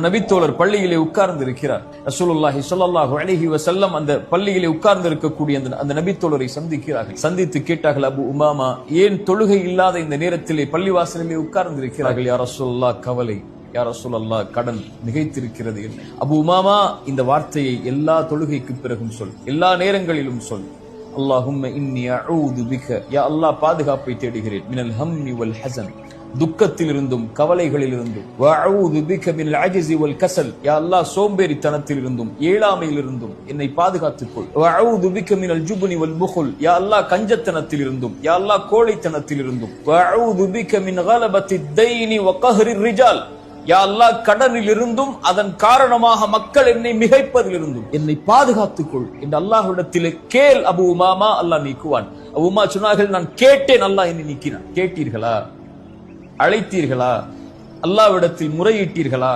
நபித்தோழர் பள்ளியிலே உட்கார்ந்து இருக்கிறார். ரசூலுல்லாஹி ஸல்லல்லாஹு அலைஹி வஸல்லம் அந்த பள்ளியிலே உட்கார்ந்து இருக்கக்கூடிய அந்த நபித்தோழரை சந்திக்கிறார்கள். சந்தித்து கேட்டார்கள், அபு உமாமா, ஏன் தொழுகை இல்லாத இந்த நேரத்திலே பள்ளிவாசலிலே உட்கார்ந்து இருக்கிறார்கள்? யா ரசூலுல்லாஹ், கவலை. யா ரசூலல்லாஹ், கடன் மிகைத்திருக்கிறது. என்ன? அபு உமாமா, இந்த வார்த்தையை எல்லா தொழுகைக்கு பிறகும் சொல், எல்லா நேரங்களிலும் சொல். அல்லாஹும்ம இன்னி அஊது பிக, யா அல்லாஹ், பாதுகாப்பை தேடுகிறேன். மினல் ஹம்மி வல் ஹஸன், துக்கத்திலிருந்தும் கவலைகளிலிருந்தும். வஅஊது பிக மினல் அஜ்ஸி வல் கஸல், யா அல்லாஹ், சோம்பேறித்தனத்திலிருந்தும் ஏழாமையிலிருந்தும் என்னை பாதுகாத்துக்கொள். வஅஊது பிக மினல் ஜுப்னி வல் புഖல், யா அல்லாஹ், கஞ்சத்தனத்திலிருந்தும் யா அல்லாஹ் கோழைத்தனத்திலிருந்தும். வஅஊது பிக மின் கலபத்தி தைனி வ கஹ்ரி ரிஜால், யா அல்லாஹ், கடனிலிருந்தும் அதன் காரணமாக மக்கள் என்னை மிகைப்பதிலிருந்தும் என்னை பாதுகாத்துக்கொள் என்று அல்லாஹ்விடத்திலே கேள் அபு உமாமா, அல்லாஹ் நீக்குவான். அபு உமா சொன்னார்கள், நான் கேட்டேன், அல்லாஹ் என்னை நீக்கினான். கேட்டீர்களா? அழைத்தீர்களா? அல்லாஹ்விடத்தில் முறையிட்டீர்களா?